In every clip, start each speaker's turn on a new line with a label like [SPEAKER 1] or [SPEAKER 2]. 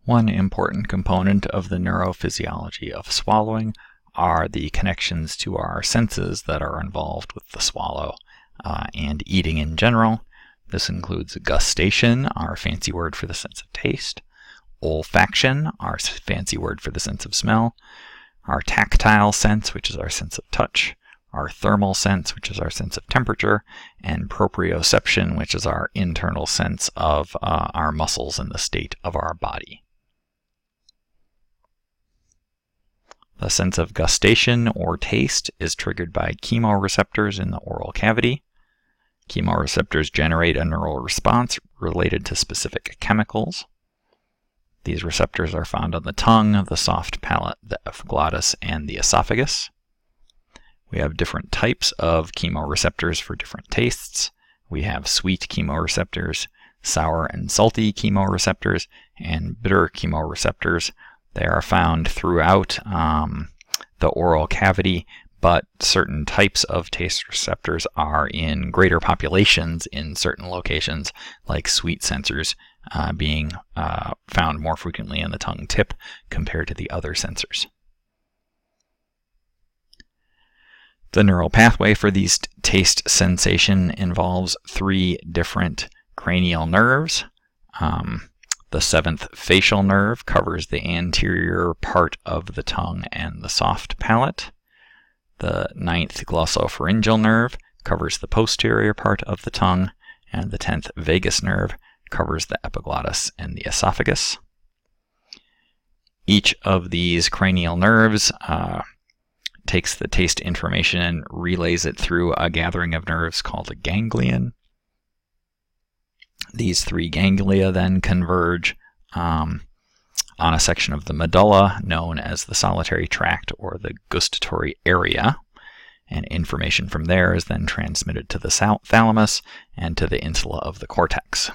[SPEAKER 1] One important component of the neurophysiology of swallowing are the connections to our senses that are involved with the swallow and eating in general. This includes gustation, our fancy word for the sense of taste, olfaction, our fancy word for the sense of smell, our tactile sense, which is our sense of touch, our thermal sense, which is our sense of temperature, and proprioception, which is our internal sense of our muscles and the state of our body. The sense of gustation or taste is triggered by chemoreceptors in the oral cavity. Chemoreceptors generate a neural response related to specific chemicals. These receptors are found on the tongue, the soft palate, the epiglottis, and the esophagus. We have different types of chemoreceptors for different tastes. We have sweet chemoreceptors, sour and salty chemoreceptors, and bitter chemoreceptors. They are found throughout the oral cavity, but certain types of taste receptors are in greater populations in certain locations, like sweet sensors being found more frequently in the tongue tip compared to the other sensors. The neural pathway for these taste sensation involves 3 different cranial nerves. The 7th facial nerve covers the anterior part of the tongue and the soft palate. The 9th glossopharyngeal nerve covers the posterior part of the tongue, and the 10th vagus nerve covers the epiglottis and the esophagus. Each of these cranial nerves takes the taste information and relays it through a gathering of nerves called a ganglion. These 3 ganglia then converge on a section of the medulla known as the solitary tract or the gustatory area, and information from there is then transmitted to the thalamus and to the insula of the cortex.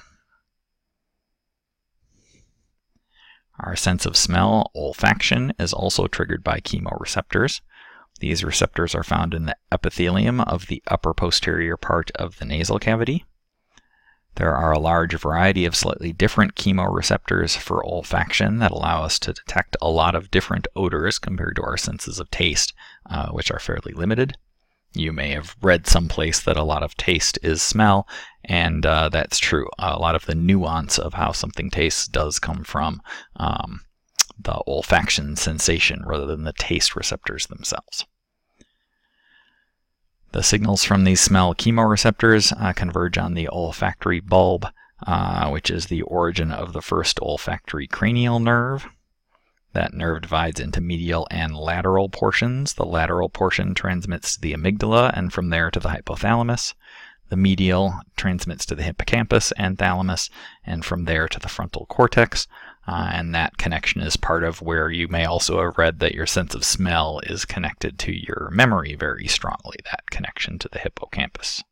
[SPEAKER 1] Our sense of smell, olfaction, is also triggered by chemoreceptors. These receptors are found in the epithelium of the upper posterior part of the nasal cavity. There are a large variety of slightly different chemoreceptors for olfaction that allow us to detect a lot of different odors compared to our senses of taste, which are fairly limited. You may have read someplace that a lot of taste is smell, and that's true. A lot of the nuance of how something tastes does come from the olfaction sensation rather than the taste receptors themselves. The signals from these smell chemoreceptors converge on the olfactory bulb, which is the origin of the first olfactory cranial nerve. That nerve divides into medial and lateral portions. The lateral portion transmits to the amygdala and from there to the hypothalamus. The medial transmits to the hippocampus and thalamus, and from there to the frontal cortex. And that connection is part of where you may also have read that your sense of smell is connected to your memory very strongly, that connection to the hippocampus.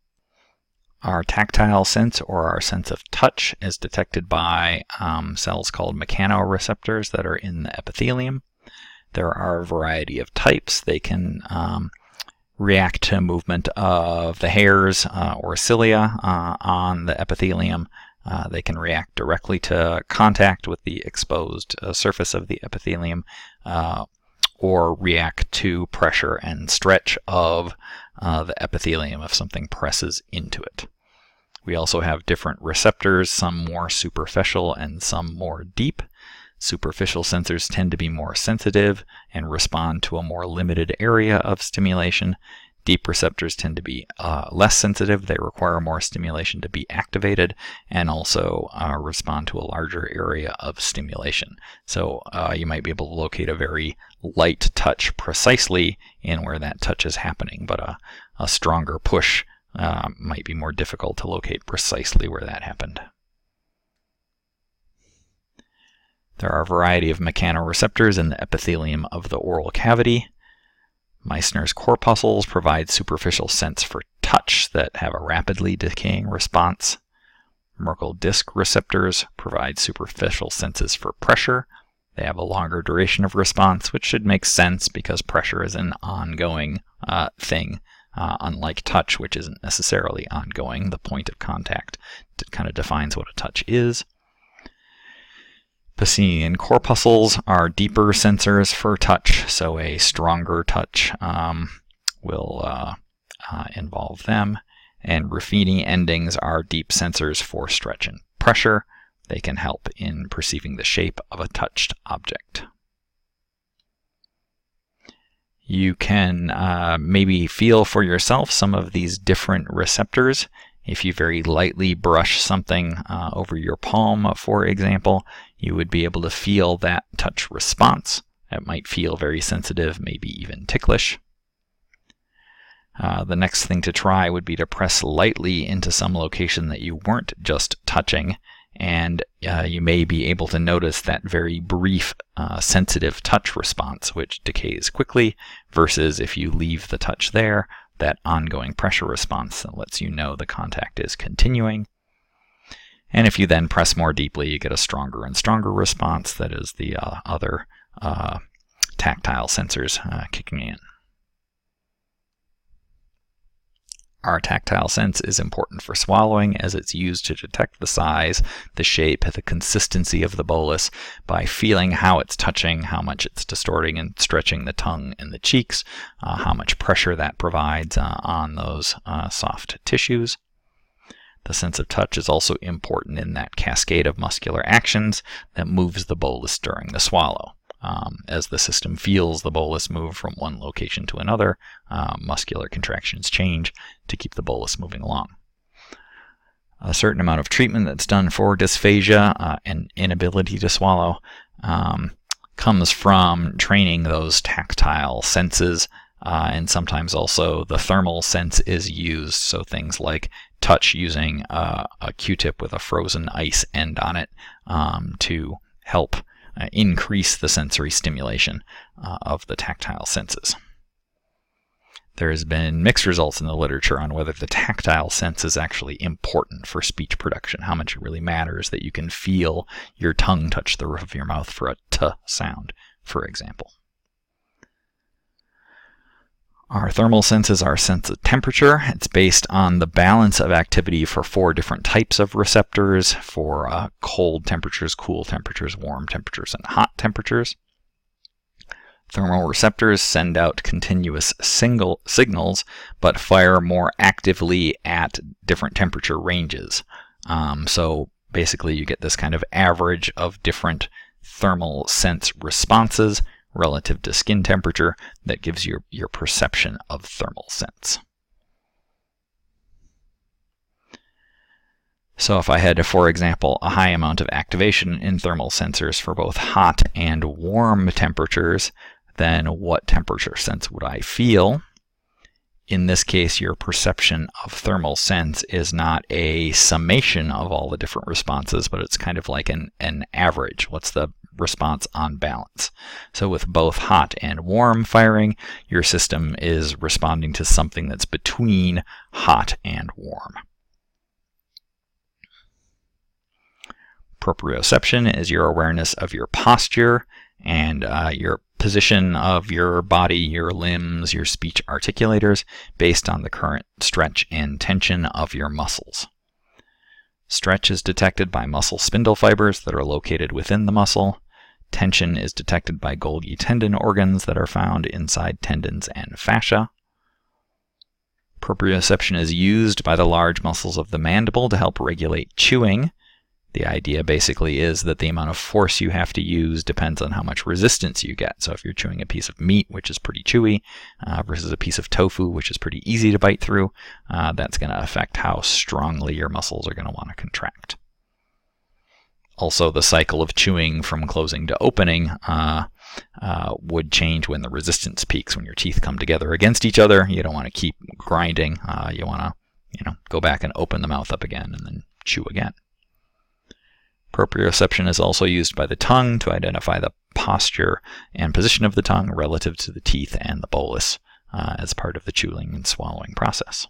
[SPEAKER 1] Our tactile sense, or our sense of touch, is detected by cells called mechanoreceptors that are in the epithelium. There are a variety of types. They can react to movement of the hairs or cilia on the epithelium. They can react directly to contact with the exposed surface of the epithelium or react to pressure and stretch of the epithelium if something presses into it. We also have different receptors, some more superficial and some more deep. Superficial sensors tend to be more sensitive and respond to a more limited area of stimulation. Deep receptors tend to be less sensitive. They require more stimulation to be activated and also respond to a larger area of stimulation. So you might be able to locate a very light touch precisely in where that touch is happening, but a stronger push might be more difficult to locate precisely where that happened. There are a variety of mechanoreceptors in the epithelium of the oral cavity. Meissner's corpuscles provide superficial sense for touch that have a rapidly decaying response. Merkel disc receptors provide superficial senses for pressure. They have a longer duration of response, which should make sense because pressure is an ongoing thing, unlike touch, which isn't necessarily ongoing. The point of contact kind of defines what a touch is. Piscine corpuscles are deeper sensors for touch, so a stronger touch will involve them. And Ruffini endings are deep sensors for stretch and pressure. They can help in perceiving the shape of a touched object. You can maybe feel for yourself some of these different receptors. If you very lightly brush something over your palm, for example, you would be able to feel that touch response. It might feel very sensitive, maybe even ticklish. The next thing to try would be to press lightly into some location that you weren't just touching, and you may be able to notice that very brief sensitive touch response, which decays quickly, versus if you leave the touch there, that ongoing pressure response that lets you know the contact is continuing. And if you then press more deeply, you get a stronger and stronger response. That is the other tactile sensors kicking in. Our tactile sense is important for swallowing, as it's used to detect the size, the shape, the consistency of the bolus by feeling how it's touching, how much it's distorting and stretching the tongue and the cheeks, how much pressure that provides on those soft tissues. The sense of touch is also important in that cascade of muscular actions that moves the bolus during the swallow. As the system feels the bolus move from one location to another, muscular contractions change to keep the bolus moving along. A certain amount of treatment that's done for dysphagia and inability to swallow comes from training those tactile senses, and sometimes also the thermal sense is used, so things like touch using a Q-tip with a frozen ice end on it to help increase the sensory stimulation of the tactile senses. There has been mixed results in the literature on whether the tactile sense is actually important for speech production, how much it really matters that you can feel your tongue touch the roof of your mouth for a t sound, for example. Our thermal senses are sense of temperature. It's based on the balance of activity for 4 different types of receptors, for cold temperatures, cool temperatures, warm temperatures, and hot temperatures. Thermal receptors send out continuous signals, but fire more actively at different temperature ranges. So basically you get this kind of average of different thermal sense responses relative to skin temperature that gives you your perception of thermal sense. So if I had, for example, a high amount of activation in thermal sensors for both hot and warm temperatures, then what temperature sense would I feel? In this case, your perception of thermal sense is not a summation of all the different responses, but it's kind of like an average. What's the response on balance? So with both hot and warm firing, your system is responding to something that's between hot and warm. Proprioception is your awareness of your posture and your position of your body, your limbs, your speech articulators based on the current stretch and tension of your muscles. Stretch is detected by muscle spindle fibers that are located within the muscle. Tension is detected by Golgi tendon organs that are found inside tendons and fascia. Proprioception is used by the large muscles of the mandible to help regulate chewing. The idea basically is that the amount of force you have to use depends on how much resistance you get. So if you're chewing a piece of meat, which is pretty chewy, versus a piece of tofu, which is pretty easy to bite through, that's going to affect how strongly your muscles are going to want to contract. Also, the cycle of chewing from closing to opening would change when the resistance peaks. When your teeth come together against each other, you don't want to keep grinding. You want to, go back and open the mouth up again and then chew again. Proprioception is also used by the tongue to identify the posture and position of the tongue relative to the teeth and the bolus as part of the chewing and swallowing process.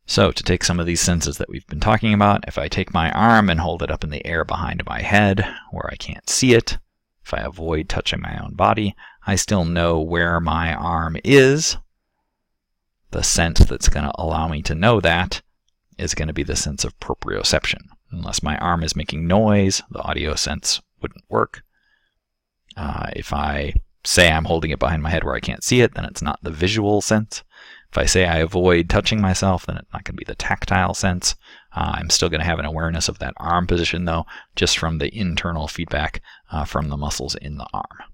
[SPEAKER 1] So to take some of these senses that we've been talking about, if I take my arm and hold it up in the air behind my head where I can't see it, if I avoid touching my own body, I still know where my arm is. The sense that's going to allow me to know that is going to be the sense of proprioception. Unless my arm is making noise, the audio sense wouldn't work. If I say I'm holding it behind my head where I can't see it, then it's not the visual sense. If I say I avoid touching myself, then it's not going to be the tactile sense. I'm still going to have an awareness of that arm position, though, just from the internal feedback from the muscles in the arm.